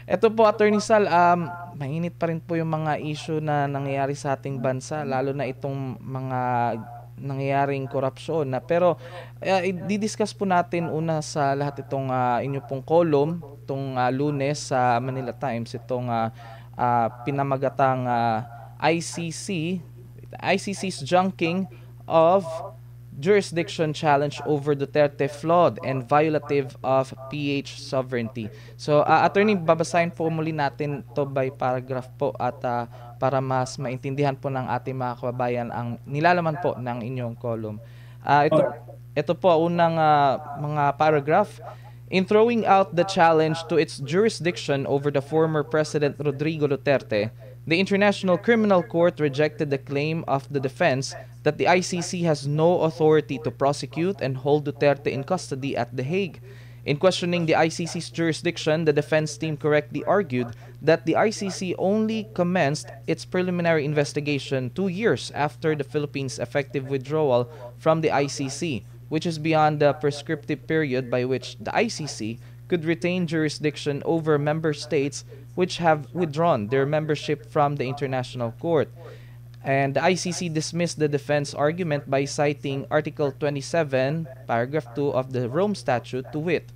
Eto po, Attorney Sal, mainit pa rin po yung mga issue na nangyayari sa ating bansa, lalo na itong mga nangyayaring korupsyon na pero i-discuss po natin una sa lahat itong inyo pong column itong Lunes sa Manila Times itong pinamagatang ICC's junking of jurisdiction challenge over Duterte flawed and violative of PH sovereignty. So, attorney, babasahin po muli natin to by paragraph po at para mas maintindihan po ng ating mga kababayan ang nilalaman po ng inyong column. Alright. Ito po unang mga paragraph. In throwing out the challenge to its jurisdiction over the former President Rodrigo Duterte, the International Criminal Court rejected the claim of the defense that the ICC has no authority to prosecute and hold Duterte in custody at The Hague. In questioning the ICC's jurisdiction, the defense team correctly argued that the ICC only commenced its preliminary investigation 2 years after the Philippines' effective withdrawal from the ICC, which is beyond the prescriptive period by which the ICC could retain jurisdiction over member states which have withdrawn their membership from the International Court. And the ICC dismissed the defense argument by citing Article 27, Paragraph 2 of the Rome Statute, to wit,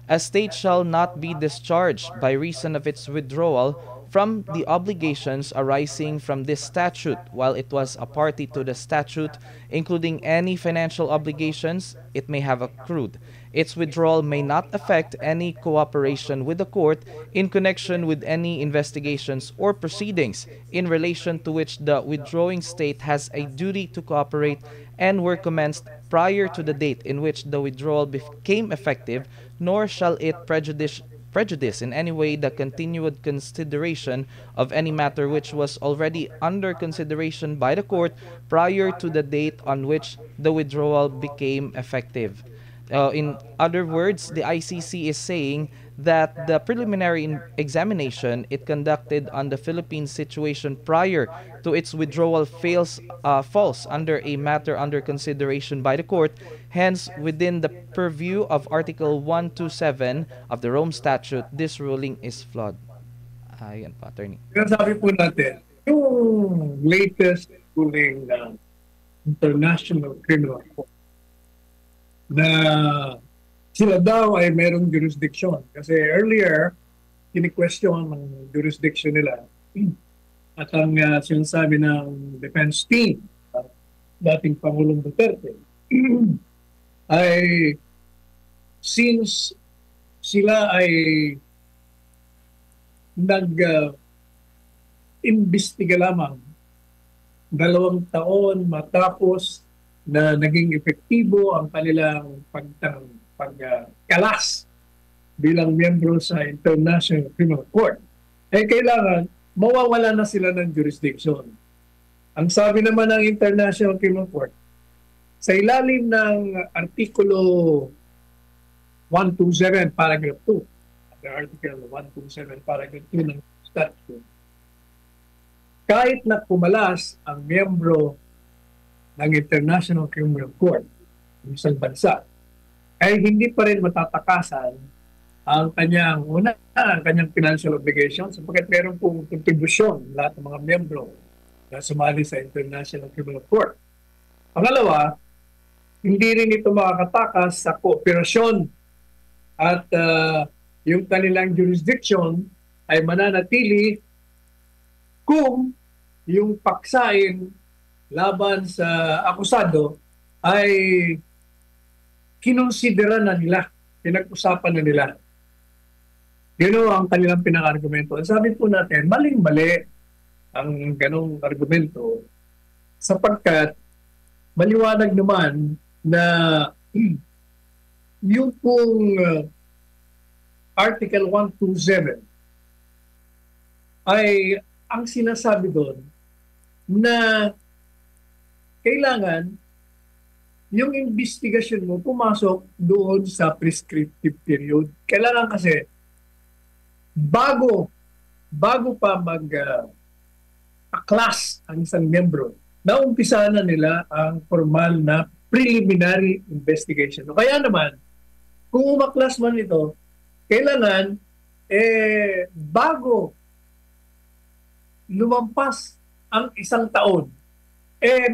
a state shall not be discharged by reason of its withdrawal from the obligations arising from this statute while it was a party to the statute, including any financial obligations it may have accrued. Its withdrawal may not affect any cooperation with the court in connection with any investigations or proceedings in relation to which the withdrawing state has a duty to cooperate and were commenced prior to the date in which the withdrawal became effective, nor shall it prejudice in any way the continued consideration of any matter which was already under consideration by the court prior to the date on which the withdrawal became effective. In other words, the ICC is saying that the preliminary examination it conducted on the Philippines situation prior to its withdrawal falls under a matter under consideration by the court. Hence, within the purview of Article 127 of the Rome Statute, this ruling is flawed. Ayan po, Attorney. Kaya sabi po natin, yung latest ruling ng International Criminal Court na sila daw ay merong jurisdiction. Kasi earlier, kini-question ng jurisdiction nila. At ang sinasabi ng defense team, dating Pangulong Duterte, ay since sila ay nag-imbestiga lamang 2 taon matapos na naging epektibo ang kanilang pagkalas bilang miyembro sa International Criminal Court, eh kailangan mawawala na sila ng jurisdiction. Ang sabi naman ng International Criminal Court, sa ilalim ng Artikulo 127, Paragraph 2, the Article 127, Paragraph 2 ng statute, kahit na pumalas ang miyembro ng International Criminal Court ng isang bansa, ay hindi pa rin matatakasan ang kanyang financial obligations sapagkat meron pong kontribusyon lahat ng mga miyembro na sumali sa International Criminal Court. Pangalawa, hindi rin ito makakatakas sa kooperasyon at yung kanilang jurisdiction ay mananatili kung yung paksain laban sa akusado ay kinonsidera na nila, pinag-usapan na nila. Yun ang kanilang pinaka-argumento. Sabi po natin, maling-mali ang ganong argumento sapagkat maliwanag naman na yung pong Article 127 ay ang sinasabi doon na kailangan yung investigasyon mo pumasok doon sa prescriptive period. Kailangan kasi bago pa mag-class ang isang membro, naumpisa na nila ang formal na preliminary investigation. Kaya naman, kung umaklas man ito, kailangan bago lumampas ang isang taon,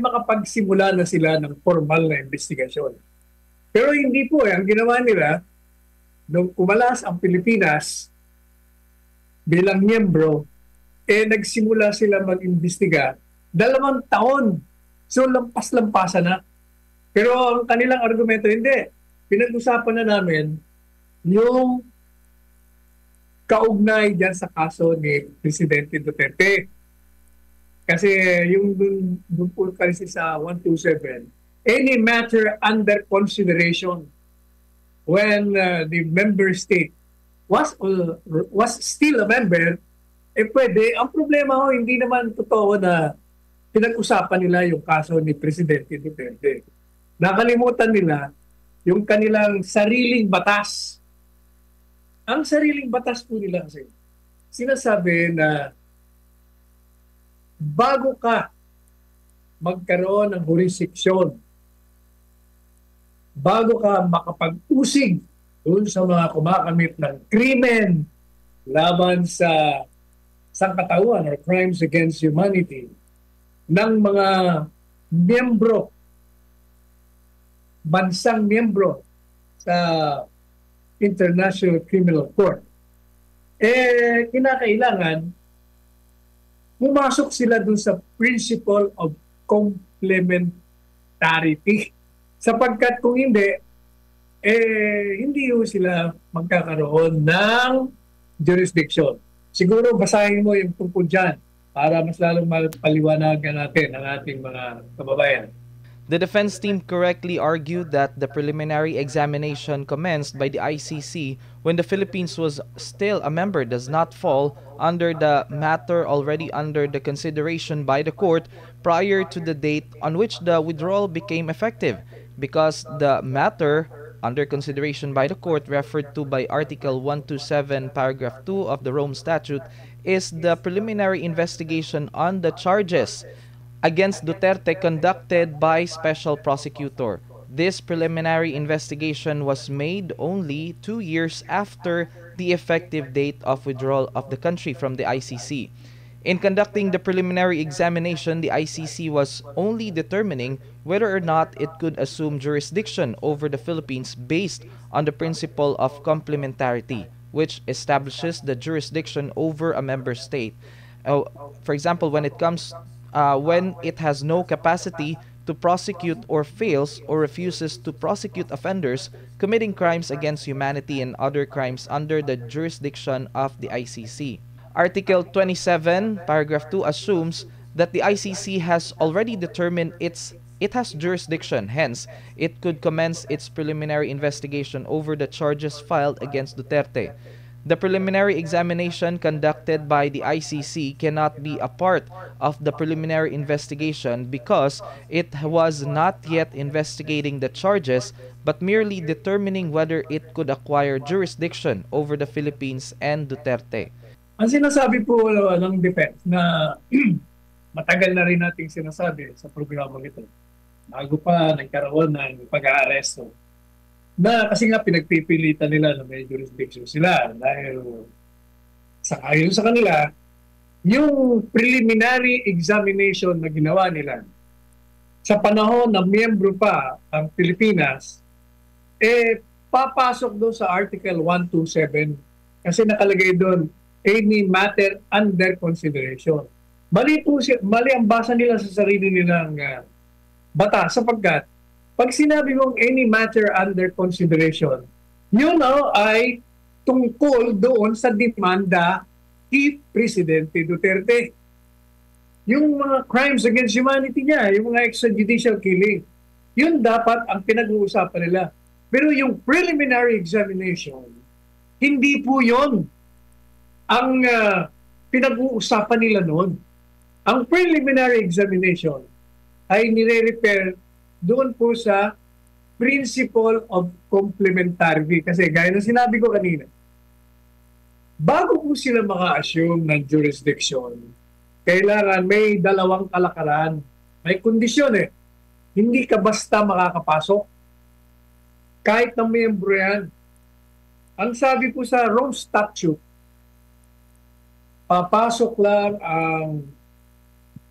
makapagsimula na sila ng formal na investigasyon. Pero hindi po ang ginawa nila, nung kumalas ang Pilipinas bilang miyembro, nagsimula sila mag-imbestiga 2 taon. So, lampas-lampasan na. Pero ang kanilang argumento, hindi. Pinag-usapan na namin yung kaugnay dyan sa kaso ni Presidente Duterte. Kasi yung dun po kasi sa 127, any matter under consideration when the member state was still a member, pwede. Ang problema ho, hindi naman totoo na pinag-usapan nila yung kaso ni Presidente Duterte. Nakalimutan nila yung kanilang sariling batas. Ang sariling batas po nila kasi sinasabi na bago ka magkaroon ng jurisdiction, bago ka makapag-usig doon sa mga kumakamit ng krimen laban sa sangkatauhan or crimes against humanity ng mga miyembro, bansang miyembro sa International Criminal Court, kinakailangan pumasok sila dun sa principle of complementarity. Sapagkat kung hindi, hindi sila magkakaroon ng jurisdiction. Siguro basahin mo yung tungkol dyan para mas lalong mapaliwanagan natin ang ating mga kababayan. The defense team correctly argued that the preliminary examination commenced by the ICC when the Philippines was still a member does not fall under the matter already under the consideration by the court prior to the date on which the withdrawal became effective, because the matter under consideration by the court referred to by Article 127, Paragraph 2 of the Rome Statute is the preliminary investigation on the charges against Duterte conducted by Special Prosecutor. This preliminary investigation was made only 2 years after the effective date of withdrawal of the country from the ICC. In conducting the preliminary examination, the ICC was only determining whether or not it could assume jurisdiction over the Philippines based on the principle of complementarity, which establishes the jurisdiction over a member state. For example, when it has no capacity to prosecute or fails or refuses to prosecute offenders committing crimes against humanity and other crimes under the jurisdiction of the ICC. Article 27, Paragraph 2 assumes that the ICC has already determined it has jurisdiction, hence, it could commence its preliminary investigation over the charges filed against Duterte. The preliminary examination conducted by the ICC cannot be a part of the preliminary investigation because it was not yet investigating the charges but merely determining whether it could acquire jurisdiction over the Philippines and Duterte. Ang sinasabi po ng defense na matagal na rin nating sinasabi sa programa ito, bago pa nagkaroon ng pag-aaresto, na kasi nga pinagpipilitan nila na may jurisdiction sila dahil ayon sa kanila, yung preliminary examination na ginawa nila sa panahon na miyembro pa ang Pilipinas, papasok doon sa Article 127 kasi nakalagay doon, any matter under consideration. Mali ang basa nila sa sarili nilang batas sapagkat pag sinabi mong any matter under consideration, yun ay tungkol doon sa demanda kay Presidente Duterte. Yung mga crimes against humanity niya, yung mga extrajudicial killing, yun dapat ang pinag-uusapan nila. Pero yung preliminary examination, hindi po yun ang pinag-uusapan nila noon. Ang preliminary examination ay nire-refer doon po sa principle of complementarity. Kasi gaya ng sinabi ko kanina, bago po sila maka-assume ng jurisdiction, kailangan may dalawang kalakaran. May kondisyon Hindi ka basta makakapasok. Kahit na miyembro yan. Ang sabi po sa Rome Statute, papasok lang ang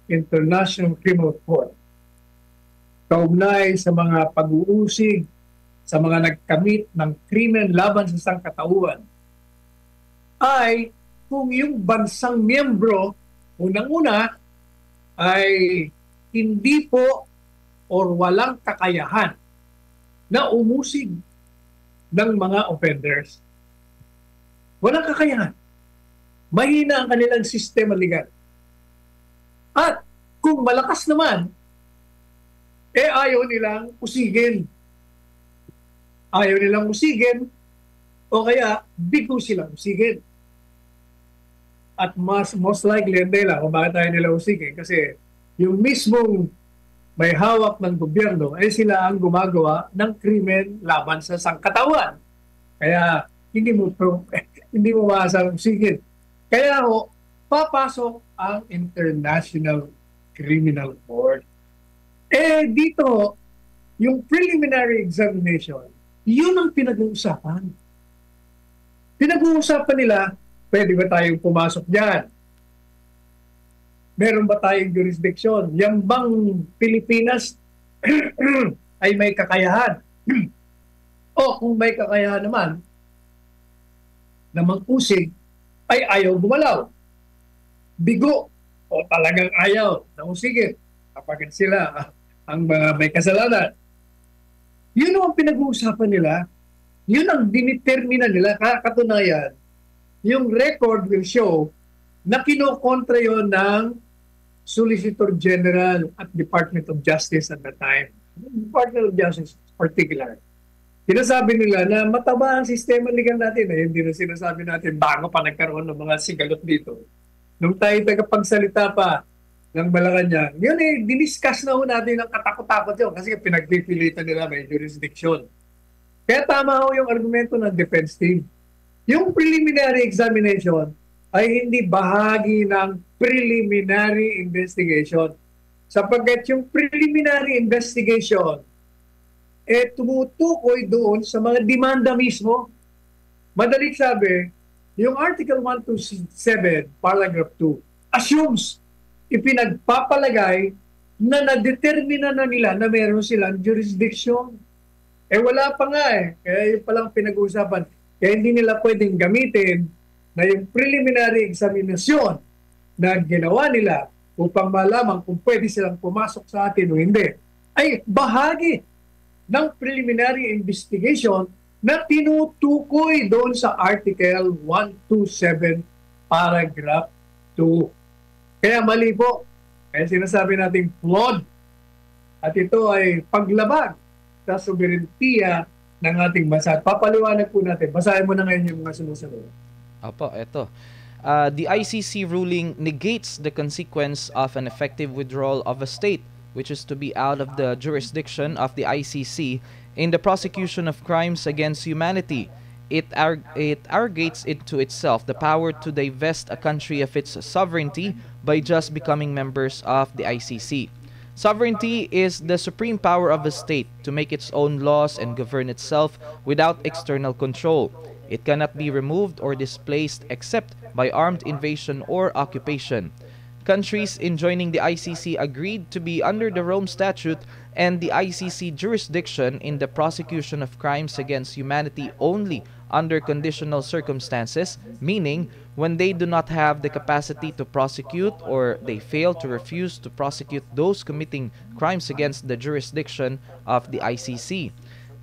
International Criminal Court kaugnay sa mga pag-uusig sa mga nagkamit ng krimen laban sa sangkatauhan ay kung yung bansang miyembro, unang-una, ay hindi po or walang kakayahan na umusig ng mga offenders. Walang kakayahan. Mahina ang kanilang sistema legal. At kung malakas naman, ayaw nilang usigin. Ayaw nilang usigin o kaya bigo silang usigin. At most likely, hindi lang kung bakit tayo nila usigin. Kasi yung mismong may hawak ng gobyerno ay sila ang gumagawa ng krimen laban sa sangkatawan. Kaya hindi mo maasang usigin. Kaya ho, papasok ang International Criminal Court. Dito, yung preliminary examination, yun ang pinag-uusapan. Pinag-uusapan nila, pwede ba tayong pumasok dyan? Meron ba tayong jurisdiction? Yang bang Pilipinas ay may kakayahan? O kung may kakayahan naman, na mag-usig, ay ayaw gumalaw. Bigo, o talagang ayaw na usigin kapag sila ang mga may kasalanan. Yun ang pinag-uusapan nila. Yun ang dinitermina nila. Katunayan, yung record will show na kinokontra yun ng Solicitor General at Department of Justice at the time. Department of Justice particular. Sinasabi nila na mataba ang sistema legal natin. Hindi na sinasabi natin bago pa nagkaroon ng mga sigalot dito. Nung tayo tagapagsalita pa ng Malacanang, yun diniscuss na ho natin ang katakot-takot yun kasi pinagpipilitan nila may jurisdiction. Kaya tama ho yung argumento ng defense team. Yung preliminary examination ay hindi bahagi ng preliminary investigation. Sapagkat yung preliminary investigation tumutukoy doon sa mga demanda mismo. Madalit sabi, yung Article 127, Paragraph 2, assumes, ipinagpapalagay na nadetermina na nila na meron silang jurisdiction. Wala pa nga Kaya yung palang pinag-uusapan. Kaya hindi nila pwedeng gamitin na yung preliminary examination na ginawa nila upang malaman kung pwede silang pumasok sa atin o hindi, ay bahagi ng preliminary investigation na tinutukoy doon sa Article 127, Paragraph 2. Kaya mali po. Kaya sinasabi natin flawed. At ito ay paglabag sa soberentiya ng ating bansa. Papaliwanag po natin. Basahin mo na ngayon yung mga sumusunod. Opo, ito. The ICC ruling negates the consequence of an effective withdrawal of a state, which is to be out of the jurisdiction of the ICC in the prosecution of crimes against humanity. It arrogates into itself the power to divest a country of its sovereignty by just becoming members of the ICC. Sovereignty is the supreme power of a state to make its own laws and govern itself without external control. It cannot be removed or displaced except by armed invasion or occupation. Countries in joining the ICC agreed to be under the Rome Statute and the ICC jurisdiction in the prosecution of crimes against humanity only under conditional circumstances, meaning when they do not have the capacity to prosecute or they fail to refuse to prosecute those committing crimes against the jurisdiction of the ICC.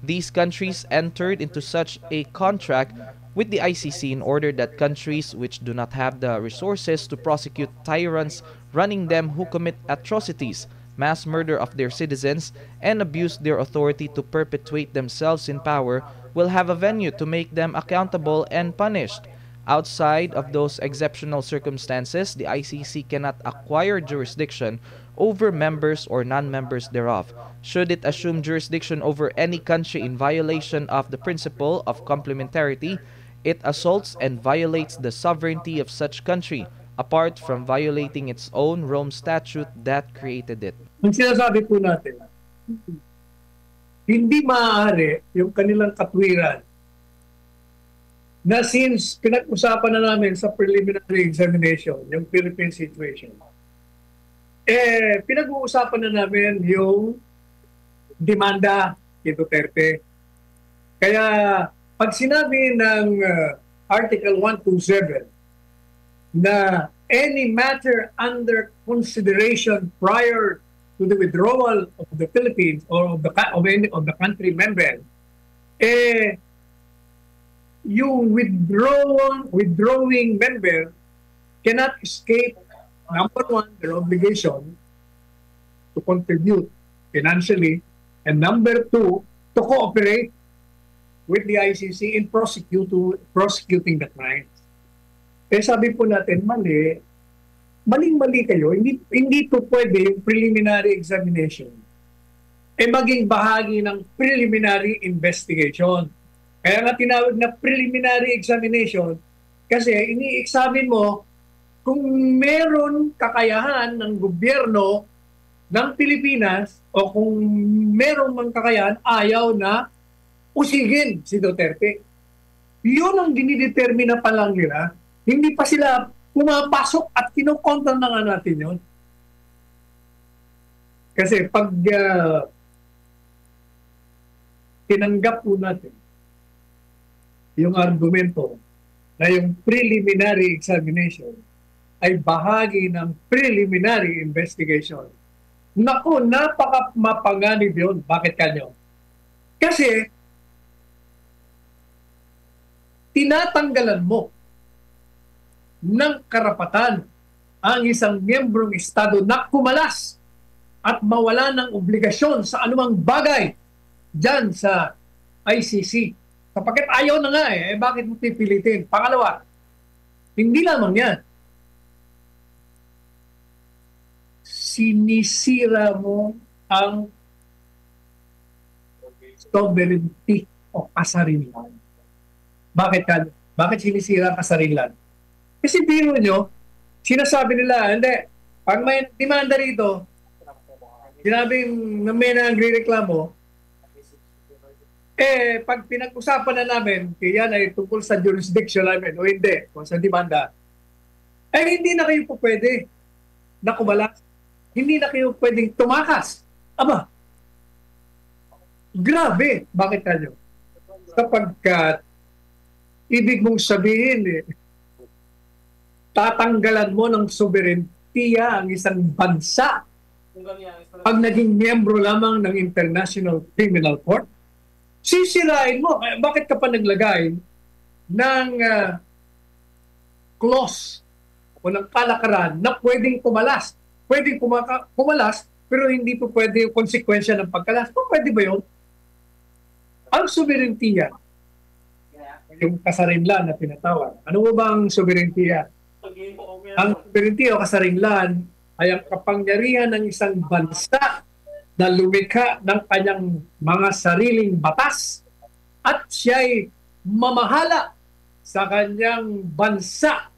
These countries entered into such a contract with the ICC in order that countries which do not have the resources to prosecute tyrants running them who commit atrocities, mass murder of their citizens, and abuse their authority to perpetuate themselves in power will have a venue to make them accountable and punished. Outside of those exceptional circumstances, the ICC cannot acquire jurisdiction over members or non-members thereof. Should it assume jurisdiction over any country in violation of the principle of complementarity, it assaults and violates the sovereignty of such country, apart from violating its own Rome Statute that created it. Ang sinasabi po natin, hindi maaari yung kanilang katwiran na since pinag-usapan na namin sa preliminary examination, yung Philippine situation, pinag-uusapan na namin yung demanda kay Duterte. Kaya pag sinabi ng Article 127 na any matter under consideration prior to the withdrawal of the Philippines or of any of the country member, yung withdrawing member cannot escape, number one, their obligation to contribute financially, and number two, to cooperate with the ICC in prosecuting the crimes. Sabi po natin, maling-mali kayo, hindi po pwede yung preliminary examination maging bahagi ng preliminary investigation. Kaya nga tinawag na preliminary examination kasi ini-examine mo kung meron kakayahan ng gobyerno ng Pilipinas o kung meron mang kakayahan ayaw na usigin si Duterte. Yun ang dinidetermina pa lang nila. Hindi pa sila pumapasok at kinukontra na nga natin yun. Kasi pag tinanggap po natin yung argumento na yung preliminary examination ay bahagi ng preliminary investigation. Naku, napaka-mapanganib yun. Bakit kanyo? Kasi tinatanggalan mo ng karapatan ang isang miyembrong Estado na kumalas at mawala ng obligasyon sa anumang bagay dyan sa ICC. Kapagkat ayaw na nga bakit mo pipilitin? Pangalawa, hindi lamang yan. Sinisira mo ang sovereignty o kasarinlan. Bakit sinisira ang kasarinlan? Kasi biro nyo, sinasabi nila, hindi, pag may demanda rito, sinabing na may nagre-reklamo, pag pinag-usapan na namin, yan ay tungkol sa jurisdiction namin o hindi, o sa demanda, hindi na kayo po pwede na kumalas. Hindi na kayo pwedeng tumakas. Aba, grabe. Bakit tayo? Sapagkat ibig mong sabihin, tatanggalan mo ng soberentiya ang isang bansa pag naging miyembro lamang ng International Criminal Court. Sisirain mo. Bakit ka pa naglagay ng clause o ng kalakaran na pwedeng kumalas? Pwedeng kumalas, pero hindi po pwede yung konsekwensya ng pagkalas. Pwede ba yun? Ang soberentiya, yung kasarinlan na tinatawag. Ano ba ang soberentiya? Ang soberentiya o kasarinlan ay ang kapangyarihan ng isang bansa na lumikha ng kanyang mga sariling batas at siya'y mamahala sa kanyang bansa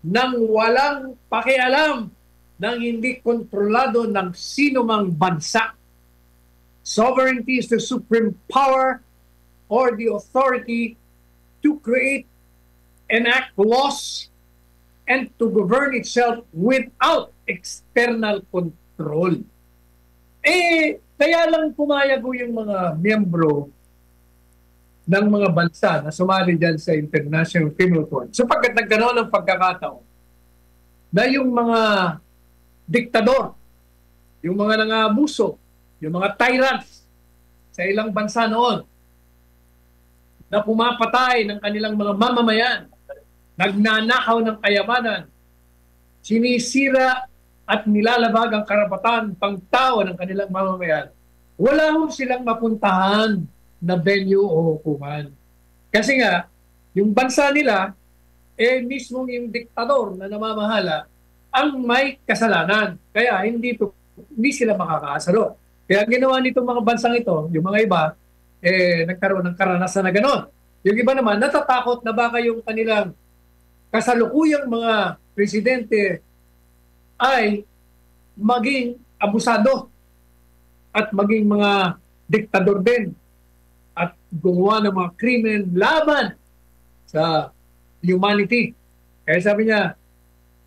nang walang pakialam, nang hindi kontrolado ng sino mang bansa. Sovereignty is the supreme power or the authority to create, enact laws, and to govern itself without external control. Kaya lang pumayag yung mga miyembro ng mga bansa na sumali dyan sa International Criminal Court. Sapagkat nagkaroon ng pagkakataon na yung mga diktador, yung mga nangabuso, yung mga tyrants sa ilang bansa noon na pumapatay ng kanilang mga mamamayan, nagnanakaw ng kayamanan, sinisira at nilalabag ang karapatan pangtao ng kanilang mamamayan, wala ho silang mapuntahan na venue o hukuman. Kasi nga, yung bansa nila, mismo yung diktador na namamahala, ang may kasalanan. Kaya hindi sila makakaasalo. Kaya ginawa nitong mga bansang ito, yung mga iba, nagkaroon ng karanasan na gano'n. Yung iba naman, natatakot na baka yung kanilang kasalukuyang mga presidente ay maging abusado at maging mga diktador din at gumawa ng mga krimen laban sa humanity. Kaya sabi niya,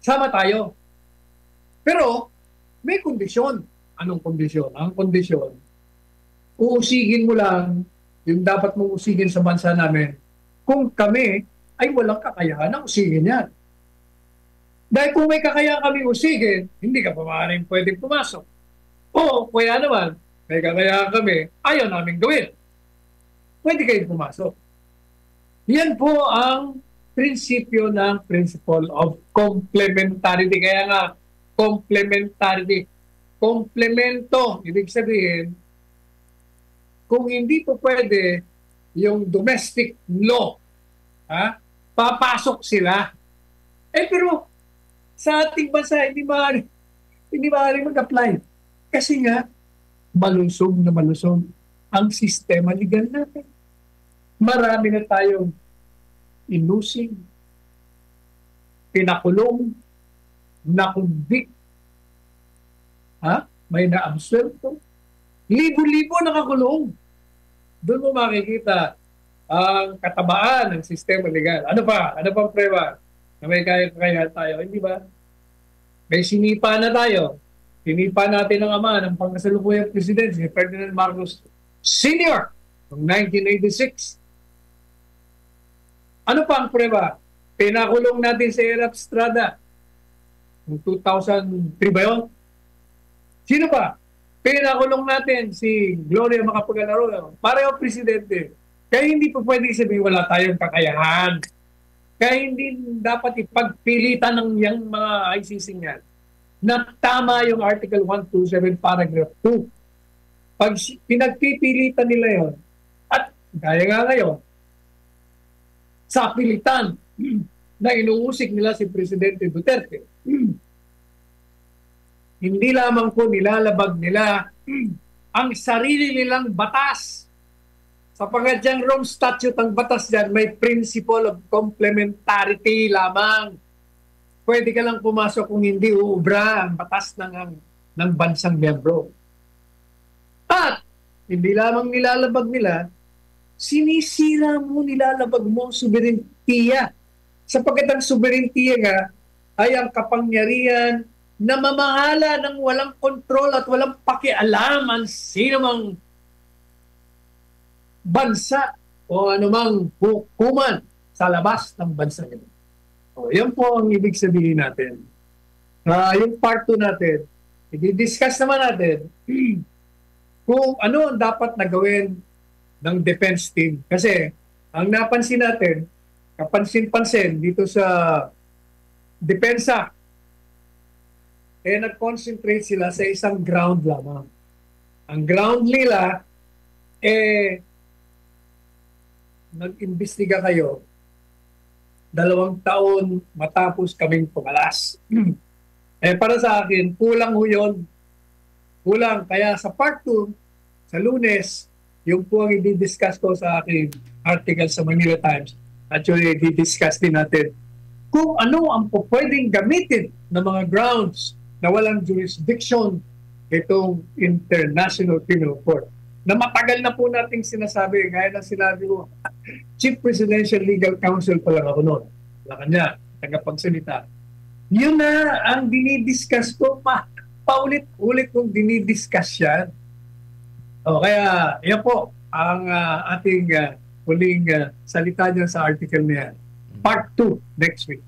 sama tayo. Pero may kondisyon. Anong kondisyon? Ang kondisyon, uusigin mo lang yung dapat mong usigin sa bansa namin kung kami ay walang kakayahan na usigin yan. Dahil kung may kakayahan kami usigin, hindi ka pa maaaring pwedeng pumasok. O kaya naman, may kakayahan kami, ayaw namin gawin. Pwede kayong pumasok. Yan po ang prinsipyo ng principle of complementarity. Kaya nga, complementarity. Komplemento, ibig sabihin, kung hindi po pwede yung domestic law, papasok sila. Pero sa ating bansa, hindi maaari mag-apply. Kasi nga, malusog na malusog ang sistema legal natin. Marami na tayong inusig, pinakulong, nakundik, may na-absuelto. Libo-libo nakakulong. Doon mo makikita ang katabaan ng sistema legal. Ano pa? Ano pang preba? Na may kaya tayo, hindi ba? May sinipa na tayo. Sinipa natin ang ama ng pangkasalukuyang presidente, si Ferdinand Marcos Sr. noong 1986. Ano pa ang preba? Pinakulong natin si Erap Estrada noong 2003 ba yun? Sino pa? Pinakulong natin si Gloria Macapagal-Arroyo. Pareho presidente. Kaya hindi po pwede sabihin wala tayong kakayahan. Kaya hindi dapat ipagpilitan ng yung mga ICC yan na tama yung Article 127 Paragraph 2. Pag pinagpipilitan nila yon at gaya nga ngayon, sa pilitan na inuusik nila si Presidente Duterte, hindi lamang po nilalabag nila ang sarili nilang batas. Sapagat diyang Rome Statute, ang batas dyan, may principle of complementarity lamang. Pwede ka lang pumasok kung hindi uubra ang batas ng bansang miyembro. At hindi lamang nilalabag nila, sinisira mo, nilalabag mo ang soberentiya. Sapagat ang soberentiya nga ay ang kapangyarihan na mamahala ng walang kontrol at walang pakialam ang sino mang bansa o anumang hukuman sa labas ng bansa nila. O, yan po ang ibig sabihin natin. Yung part 2 natin, i-discuss naman natin kung ano ang dapat na gawin ng defense team. Kasi ang napansin natin, kapansin-pansin dito sa depensa, nag-concentrate sila sa isang ground lamang. Ang ground nila, nag-imbestiga kayo 2 taon matapos kaming pumalas. Para sa akin, kulang ho yun. Kulang. Kaya sa part 2, sa Lunes, yung po ang i-discuss ko sa aking article sa Manila Times. Actually, i-discuss din natin kung ano ang pwedeng gamitin ng mga grounds na walang jurisdiction itong International Criminal Court. Na matagal na po nating sinasabi, gaya ng sinabi ko, Chief Presidential Legal Counsel pa lang ako noon. Wala kanya, tagapagsalita. Yun na ang dinidiscuss ko, paulit-ulit kong dinidiscuss yan. Kaya yan po ang ating huling salita niya sa article niya. Part 2 next week.